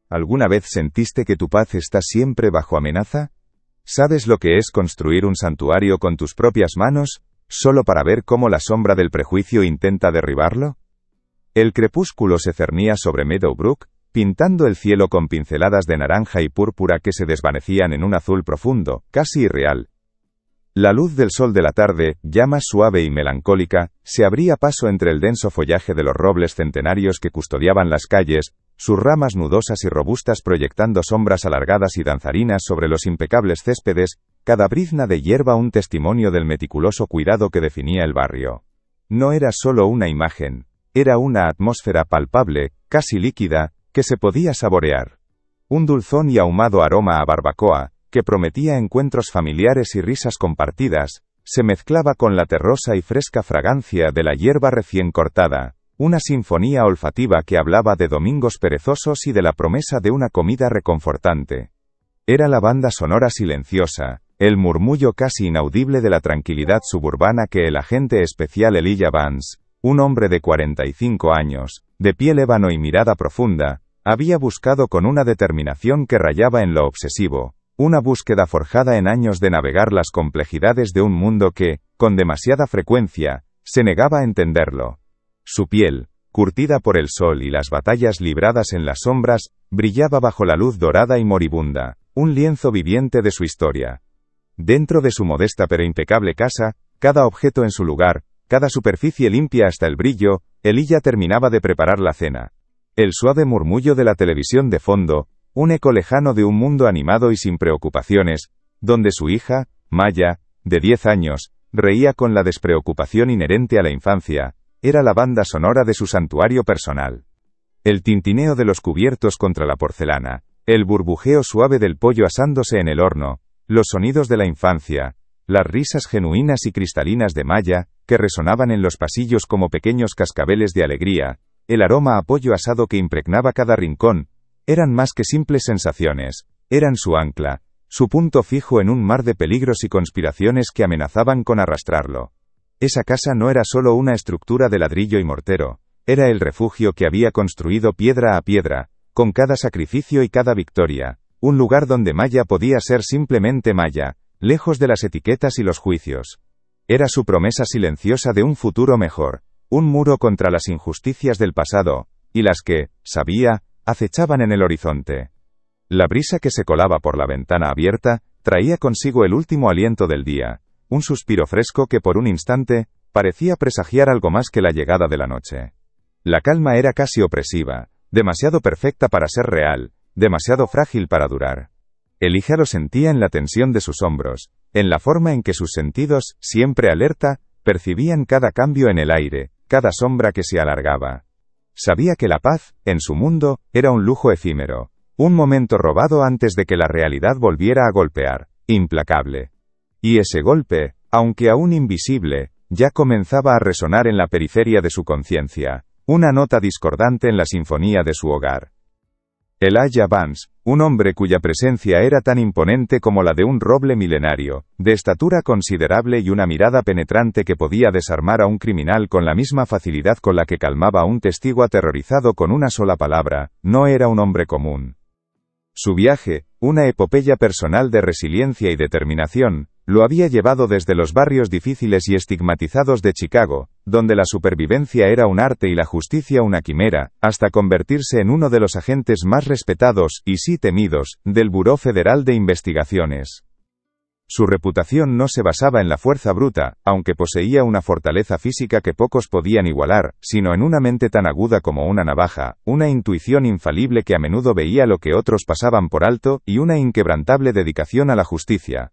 ¿Alguna vez sentiste que tu paz está siempre bajo amenaza? ¿Sabes lo que es construir un santuario con tus propias manos, solo para ver cómo la sombra del prejuicio intenta derribarlo? El crepúsculo se cernía sobre Meadowbrook, pintando el cielo con pinceladas de naranja y púrpura que se desvanecían en un azul profundo, casi irreal. La luz del sol de la tarde, ya más suave y melancólica, se abría paso entre el denso follaje de los robles centenarios que custodiaban las calles, sus ramas nudosas y robustas proyectando sombras alargadas y danzarinas sobre los impecables céspedes, cada brizna de hierba un testimonio del meticuloso cuidado que definía el barrio. No era solo una imagen, era una atmósfera palpable, casi líquida, que se podía saborear. Un dulzón y ahumado aroma a barbacoa, que prometía encuentros familiares y risas compartidas, se mezclaba con la terrosa y fresca fragancia de la hierba recién cortada, una sinfonía olfativa que hablaba de domingos perezosos y de la promesa de una comida reconfortante. Era la banda sonora silenciosa, el murmullo casi inaudible de la tranquilidad suburbana que el agente especial Elijah Vance, un hombre de 45 años, de piel ébano y mirada profunda, había buscado con una determinación que rayaba en lo obsesivo. Una búsqueda forjada en años de navegar las complejidades de un mundo que, con demasiada frecuencia, se negaba a entenderlo. Su piel, curtida por el sol y las batallas libradas en las sombras, brillaba bajo la luz dorada y moribunda, un lienzo viviente de su historia. Dentro de su modesta pero impecable casa, cada objeto en su lugar, cada superficie limpia hasta el brillo, Elijah terminaba de preparar la cena. El suave murmullo de la televisión de fondo, un eco lejano de un mundo animado y sin preocupaciones, donde su hija, Maya, de 10 años, reía con la despreocupación inherente a la infancia, era la banda sonora de su santuario personal. El tintineo de los cubiertos contra la porcelana, el burbujeo suave del pollo asándose en el horno, los sonidos de la infancia, las risas genuinas y cristalinas de Maya, que resonaban en los pasillos como pequeños cascabeles de alegría, el aroma a pollo asado que impregnaba cada rincón, eran más que simples sensaciones, eran su ancla, su punto fijo en un mar de peligros y conspiraciones que amenazaban con arrastrarlo. Esa casa no era solo una estructura de ladrillo y mortero, era el refugio que había construido piedra a piedra, con cada sacrificio y cada victoria, un lugar donde Maya podía ser simplemente Maya, lejos de las etiquetas y los juicios. Era su promesa silenciosa de un futuro mejor, un muro contra las injusticias del pasado, y las que, sabía, acechaban en el horizonte. La brisa que se colaba por la ventana abierta, traía consigo el último aliento del día, un suspiro fresco que por un instante, parecía presagiar algo más que la llegada de la noche. La calma era casi opresiva, demasiado perfecta para ser real, demasiado frágil para durar. Elijah lo sentía en la tensión de sus hombros, en la forma en que sus sentidos, siempre alerta, percibían cada cambio en el aire, cada sombra que se alargaba. Sabía que la paz, en su mundo, era un lujo efímero, un momento robado antes de que la realidad volviera a golpear, implacable. Y ese golpe, aunque aún invisible, ya comenzaba a resonar en la periferia de su conciencia, una nota discordante en la sinfonía de su hogar. Elijah Vance, un hombre cuya presencia era tan imponente como la de un roble milenario, de estatura considerable y una mirada penetrante que podía desarmar a un criminal con la misma facilidad con la que calmaba a un testigo aterrorizado con una sola palabra, no era un hombre común. Su viaje, una epopeya personal de resiliencia y determinación, lo había llevado desde los barrios difíciles y estigmatizados de Chicago, donde la supervivencia era un arte y la justicia una quimera, hasta convertirse en uno de los agentes más respetados, y sí temidos, del Buró Federal de Investigaciones. Su reputación no se basaba en la fuerza bruta, aunque poseía una fortaleza física que pocos podían igualar, sino en una mente tan aguda como una navaja, una intuición infalible que a menudo veía lo que otros pasaban por alto, y una inquebrantable dedicación a la justicia.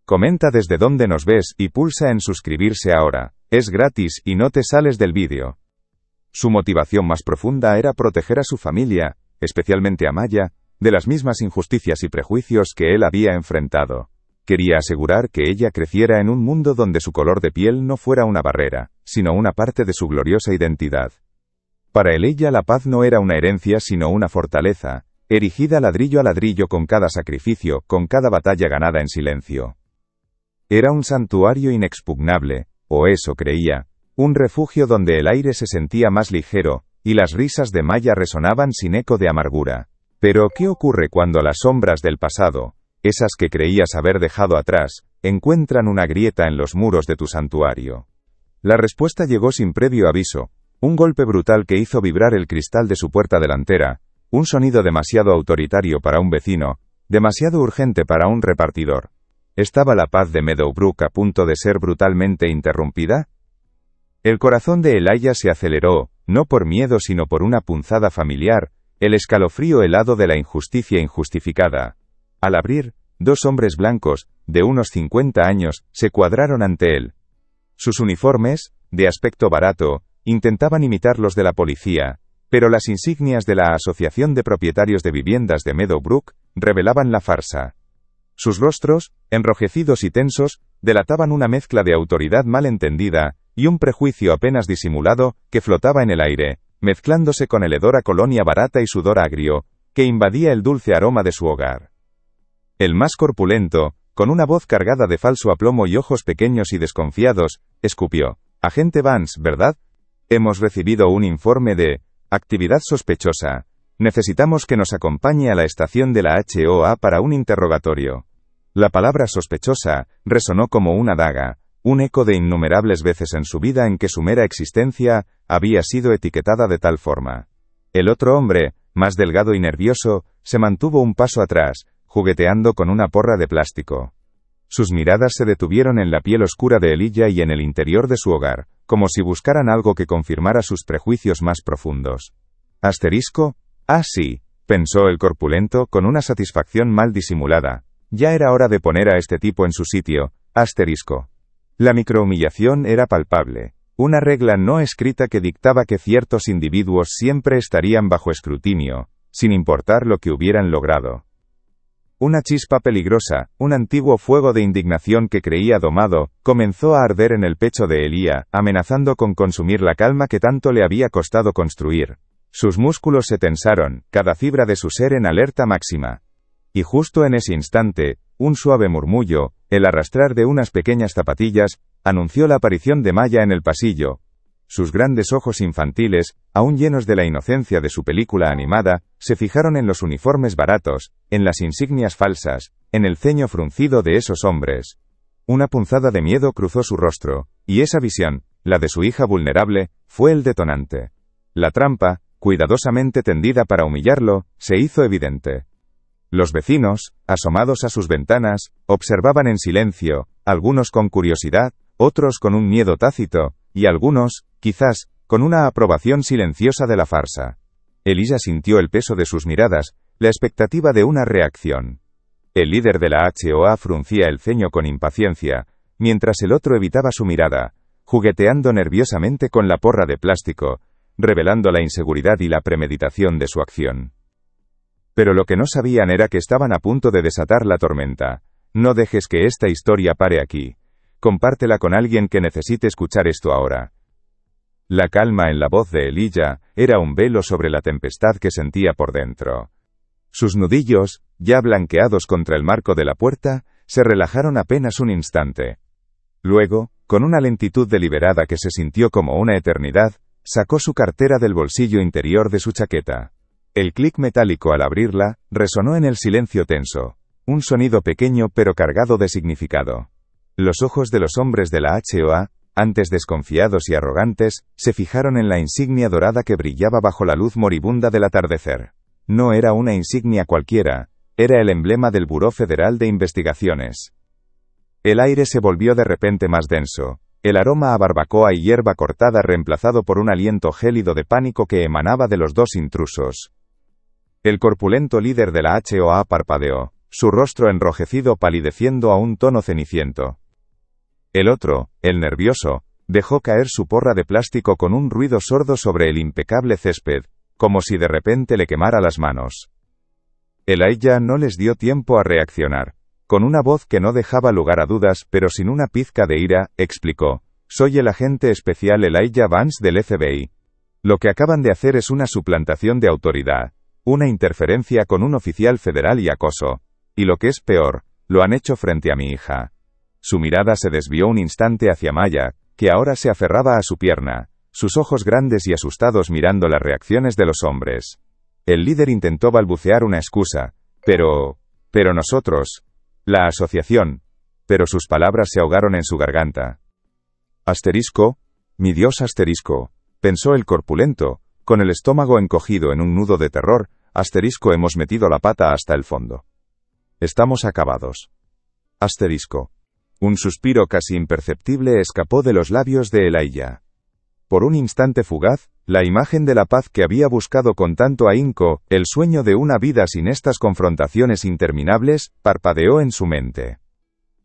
Comenta desde dónde nos ves y pulsa en suscribirse ahora. Es gratis y no te sales del vídeo. Su motivación más profunda era proteger a su familia, especialmente a Maya, de las mismas injusticias y prejuicios que él había enfrentado. Quería asegurar que ella creciera en un mundo donde su color de piel no fuera una barrera, sino una parte de su gloriosa identidad. Para ella la paz no era una herencia sino una fortaleza, erigida ladrillo a ladrillo con cada sacrificio, con cada batalla ganada en silencio. Era un santuario inexpugnable, o eso creía, un refugio donde el aire se sentía más ligero, y las risas de Maya resonaban sin eco de amargura. Pero, ¿qué ocurre cuando las sombras del pasado, esas que creías haber dejado atrás, encuentran una grieta en los muros de tu santuario? La respuesta llegó sin previo aviso, un golpe brutal que hizo vibrar el cristal de su puerta delantera, un sonido demasiado autoritario para un vecino, demasiado urgente para un repartidor. ¿Estaba la paz de Meadowbrook a punto de ser brutalmente interrumpida? El corazón de Elijah se aceleró, no por miedo sino por una punzada familiar, el escalofrío helado de la injusticia injustificada. Al abrir, dos hombres blancos, de unos 50 años, se cuadraron ante él. Sus uniformes, de aspecto barato, intentaban imitar los de la policía, pero las insignias de la Asociación de Propietarios de Viviendas de Meadowbrook revelaban la farsa. Sus rostros, enrojecidos y tensos, delataban una mezcla de autoridad mal entendida y un prejuicio apenas disimulado que flotaba en el aire, mezclándose con el hedor a colonia barata y sudor agrio, que invadía el dulce aroma de su hogar. El más corpulento, con una voz cargada de falso aplomo y ojos pequeños y desconfiados, escupió: «Agente Vance, ¿verdad? Hemos recibido un informe de actividad sospechosa. Necesitamos que nos acompañe a la estación de la HOA para un interrogatorio». La palabra sospechosa resonó como una daga, un eco de innumerables veces en su vida en que su mera existencia había sido etiquetada de tal forma. El otro hombre, más delgado y nervioso, se mantuvo un paso atrás, jugueteando con una porra de plástico. Sus miradas se detuvieron en la piel oscura de Elijah y en el interior de su hogar, como si buscaran algo que confirmara sus prejuicios más profundos. ¿Asterisco? Ah, sí, pensó el corpulento con una satisfacción mal disimulada. Ya era hora de poner a este tipo en su sitio. Asterisco. La microhumillación era palpable. Una regla no escrita que dictaba que ciertos individuos siempre estarían bajo escrutinio, sin importar lo que hubieran logrado. Una chispa peligrosa, un antiguo fuego de indignación que creía domado, comenzó a arder en el pecho de Elijah, amenazando con consumir la calma que tanto le había costado construir. Sus músculos se tensaron, cada fibra de su ser en alerta máxima. Y justo en ese instante, un suave murmullo, el arrastrar de unas pequeñas zapatillas, anunció la aparición de Maya en el pasillo. Sus grandes ojos infantiles, aún llenos de la inocencia de su película animada, se fijaron en los uniformes baratos, en las insignias falsas, en el ceño fruncido de esos hombres. Una punzada de miedo cruzó su rostro, y esa visión, la de su hija vulnerable, fue el detonante. La trampa, cuidadosamente tendida para humillarlo, se hizo evidente. Los vecinos, asomados a sus ventanas, observaban en silencio, algunos con curiosidad, otros con un miedo tácito, y algunos, quizás, con una aprobación silenciosa de la farsa. Elijah sintió el peso de sus miradas, la expectativa de una reacción. El líder de la HOA fruncía el ceño con impaciencia, mientras el otro evitaba su mirada, jugueteando nerviosamente con la porra de plástico, revelando la inseguridad y la premeditación de su acción. Pero lo que no sabían era que estaban a punto de desatar la tormenta. No dejes que esta historia pare aquí. Compártela con alguien que necesite escuchar esto ahora. La calma en la voz de Elijah era un velo sobre la tempestad que sentía por dentro. Sus nudillos, ya blanqueados contra el marco de la puerta, se relajaron apenas un instante. Luego, con una lentitud deliberada que se sintió como una eternidad, sacó su cartera del bolsillo interior de su chaqueta. El clic metálico al abrirla resonó en el silencio tenso. Un sonido pequeño pero cargado de significado. Los ojos de los hombres de la HOA, antes desconfiados y arrogantes, se fijaron en la insignia dorada que brillaba bajo la luz moribunda del atardecer. No era una insignia cualquiera, era el emblema del Buró Federal de Investigaciones. El aire se volvió de repente más denso, el aroma a barbacoa y hierba cortada reemplazado por un aliento gélido de pánico que emanaba de los dos intrusos. El corpulento líder de la HOA parpadeó, su rostro enrojecido palideciendo a un tono ceniciento. El otro, el nervioso, dejó caer su porra de plástico con un ruido sordo sobre el impecable césped, como si de repente le quemara las manos. Elijah no les dio tiempo a reaccionar. Con una voz que no dejaba lugar a dudas pero sin una pizca de ira, explicó: «Soy el agente especial Elijah Vance del FBI. Lo que acaban de hacer es una suplantación de autoridad, una interferencia con un oficial federal y acoso. Y lo que es peor, lo han hecho frente a mi hija». Su mirada se desvió un instante hacia Maya, que ahora se aferraba a su pierna, sus ojos grandes y asustados mirando las reacciones de los hombres. El líder intentó balbucear una excusa. Pero nosotros. La asociación. Pero sus palabras se ahogaron en su garganta. Asterisco. Mi Dios asterisco. Pensó el corpulento, con el estómago encogido en un nudo de terror. Asterisco, hemos metido la pata hasta el fondo. Estamos acabados. Asterisco. Un suspiro casi imperceptible escapó de los labios de Elijah. Por un instante fugaz, la imagen de la paz que había buscado con tanto ahínco, el sueño de una vida sin estas confrontaciones interminables, parpadeó en su mente.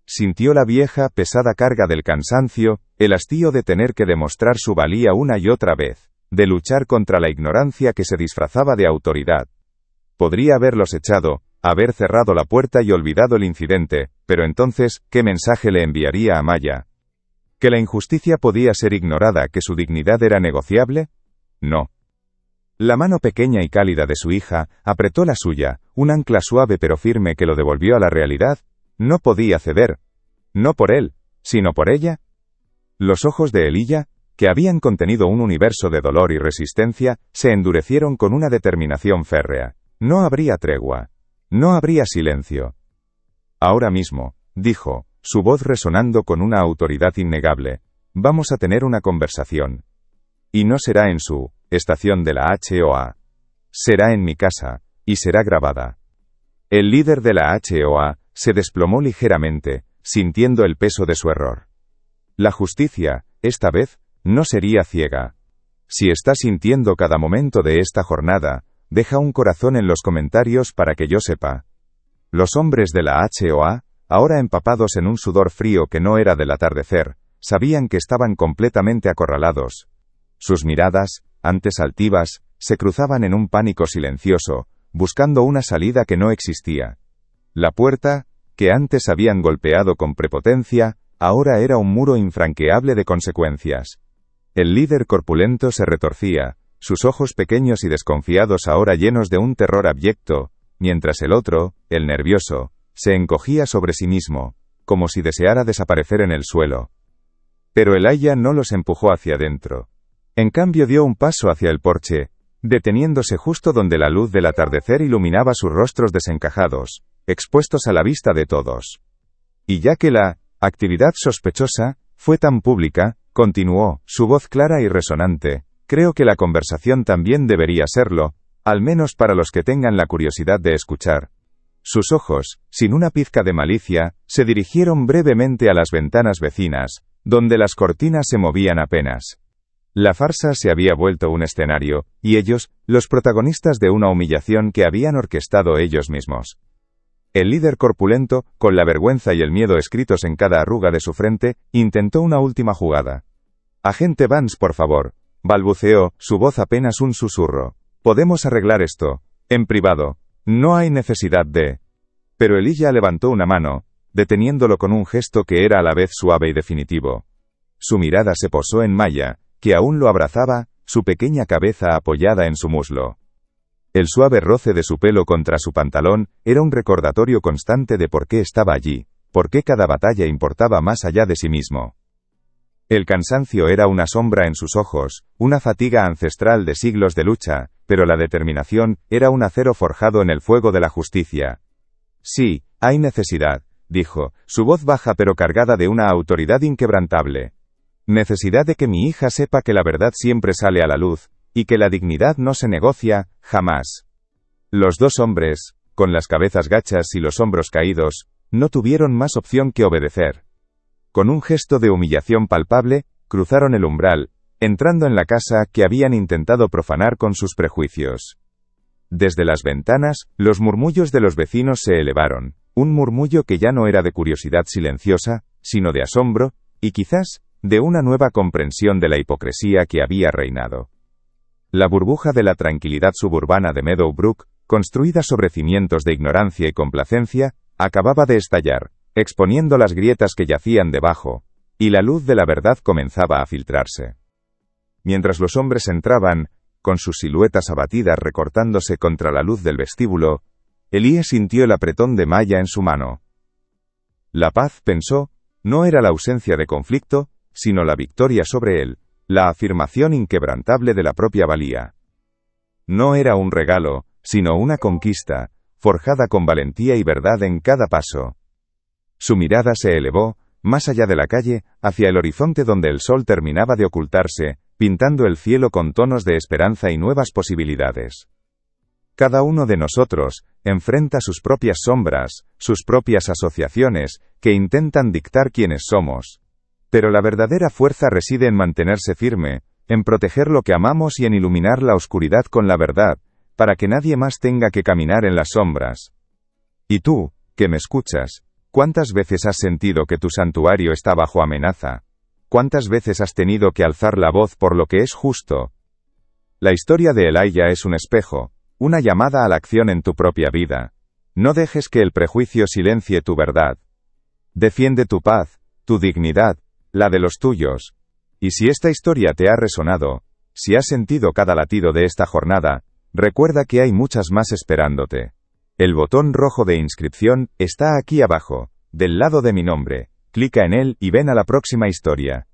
Sintió la vieja, pesada carga del cansancio, el hastío de tener que demostrar su valía una y otra vez, de luchar contra la ignorancia que se disfrazaba de autoridad. Podría haberlos echado, haber cerrado la puerta y olvidado el incidente, pero entonces, ¿qué mensaje le enviaría a Maya? ¿Que la injusticia podía ser ignorada, que su dignidad era negociable? No. La mano pequeña y cálida de su hija apretó la suya, un ancla suave pero firme que lo devolvió a la realidad. No podía ceder. No por él, sino por ella. Los ojos de Elijah, que habían contenido un universo de dolor y resistencia, se endurecieron con una determinación férrea. No habría tregua. No habría silencio. Ahora mismo, dijo, su voz resonando con una autoridad innegable, vamos a tener una conversación. Y no será en su estación de la HOA. Será en mi casa, y será grabada. El líder de la HOA se desplomó ligeramente, sintiendo el peso de su error. La justicia, esta vez, no sería ciega. Si está sintiendo cada momento de esta jornada, deja un corazón en los comentarios para que yo sepa. Los hombres de la HOA, ahora empapados en un sudor frío que no era del atardecer, sabían que estaban completamente acorralados. Sus miradas, antes altivas, se cruzaban en un pánico silencioso, buscando una salida que no existía. La puerta, que antes habían golpeado con prepotencia, ahora era un muro infranqueable de consecuencias. El líder corpulento se retorcía, sus ojos pequeños y desconfiados ahora llenos de un terror abyecto, mientras el otro, el nervioso, se encogía sobre sí mismo, como si deseara desaparecer en el suelo. Pero Elijah no los empujó hacia adentro. En cambio dio un paso hacia el porche, deteniéndose justo donde la luz del atardecer iluminaba sus rostros desencajados, expuestos a la vista de todos. Y ya que la actividad sospechosa fue tan pública, continuó, su voz clara y resonante, creo que la conversación también debería serlo, al menos para los que tengan la curiosidad de escuchar. Sus ojos, sin una pizca de malicia, se dirigieron brevemente a las ventanas vecinas, donde las cortinas se movían apenas. La farsa se había vuelto un escenario, y ellos, los protagonistas de una humillación que habían orquestado ellos mismos. El líder corpulento, con la vergüenza y el miedo escritos en cada arruga de su frente, intentó una última jugada. «Agente Vance, por favor», balbuceó, su voz apenas un susurro. «Podemos arreglar esto, en privado. No hay necesidad de...». Pero Elijah levantó una mano, deteniéndolo con un gesto que era a la vez suave y definitivo. Su mirada se posó en Maya, que aún lo abrazaba, su pequeña cabeza apoyada en su muslo. El suave roce de su pelo contra su pantalón era un recordatorio constante de por qué estaba allí, por qué cada batalla importaba más allá de sí mismo. El cansancio era una sombra en sus ojos, una fatiga ancestral de siglos de lucha, pero la determinación era un acero forjado en el fuego de la justicia. «Sí, hay necesidad», dijo, su voz baja pero cargada de una autoridad inquebrantable. «Necesidad de que mi hija sepa que la verdad siempre sale a la luz, y que la dignidad no se negocia, jamás». Los dos hombres, con las cabezas gachas y los hombros caídos, no tuvieron más opción que obedecer. Con un gesto de humillación palpable, cruzaron el umbral, entrando en la casa que habían intentado profanar con sus prejuicios. Desde las ventanas, los murmullos de los vecinos se elevaron, un murmullo que ya no era de curiosidad silenciosa, sino de asombro, y quizás, de una nueva comprensión de la hipocresía que había reinado. La burbuja de la tranquilidad suburbana de Meadowbrook, construida sobre cimientos de ignorancia y complacencia, acababa de estallar, exponiendo las grietas que yacían debajo, y la luz de la verdad comenzaba a filtrarse. Mientras los hombres entraban, con sus siluetas abatidas recortándose contra la luz del vestíbulo, Elijah sintió el apretón de Maya en su mano. La paz, pensó, no era la ausencia de conflicto, sino la victoria sobre él, la afirmación inquebrantable de la propia valía. No era un regalo, sino una conquista, forjada con valentía y verdad en cada paso. Su mirada se elevó, más allá de la calle, hacia el horizonte donde el sol terminaba de ocultarse, pintando el cielo con tonos de esperanza y nuevas posibilidades. Cada uno de nosotros enfrenta sus propias sombras, sus propias asociaciones, que intentan dictar quiénes somos. Pero la verdadera fuerza reside en mantenerse firme, en proteger lo que amamos y en iluminar la oscuridad con la verdad, para que nadie más tenga que caminar en las sombras. Y tú, que me escuchas, ¿cuántas veces has sentido que tu santuario está bajo amenaza? ¿Cuántas veces has tenido que alzar la voz por lo que es justo? La historia de Elijah es un espejo, una llamada a la acción en tu propia vida. No dejes que el prejuicio silencie tu verdad. Defiende tu paz, tu dignidad, la de los tuyos. Y si esta historia te ha resonado, si has sentido cada latido de esta jornada, recuerda que hay muchas más esperándote. El botón rojo de inscripción está aquí abajo, del lado de mi nombre. Clica en él y ven a la próxima historia.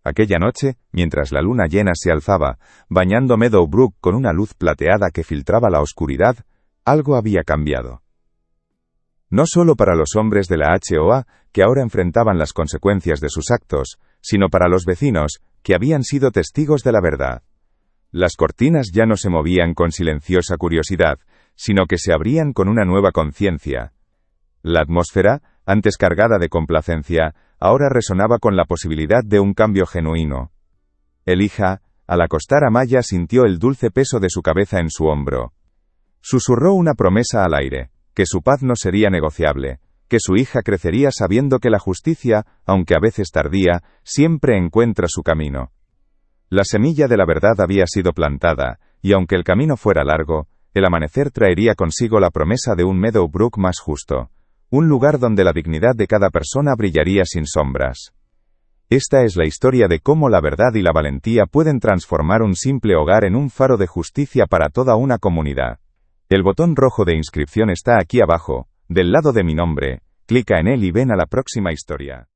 Aquella noche, mientras la luna llena se alzaba, bañando Meadowbrook con una luz plateada que filtraba la oscuridad, algo había cambiado. No solo para los hombres de la HOA, que ahora enfrentaban las consecuencias de sus actos, sino para los vecinos, que habían sido testigos de la verdad. Las cortinas ya no se movían con silenciosa curiosidad, sino que se abrían con una nueva conciencia. La atmósfera, antes cargada de complacencia, ahora resonaba con la posibilidad de un cambio genuino. Elijah, al acostar a Maya, sintió el dulce peso de su cabeza en su hombro. Susurró una promesa al aire, que su paz no sería negociable, que su hija crecería sabiendo que la justicia, aunque a veces tardía, siempre encuentra su camino. La semilla de la verdad había sido plantada, y aunque el camino fuera largo, el amanecer traería consigo la promesa de un Meadowbrook más justo, un lugar donde la dignidad de cada persona brillaría sin sombras. Esta es la historia de cómo la verdad y la valentía pueden transformar un simple hogar en un faro de justicia para toda una comunidad. El botón rojo de inscripción está aquí abajo, del lado de mi nombre. Clica en él y ven a la próxima historia.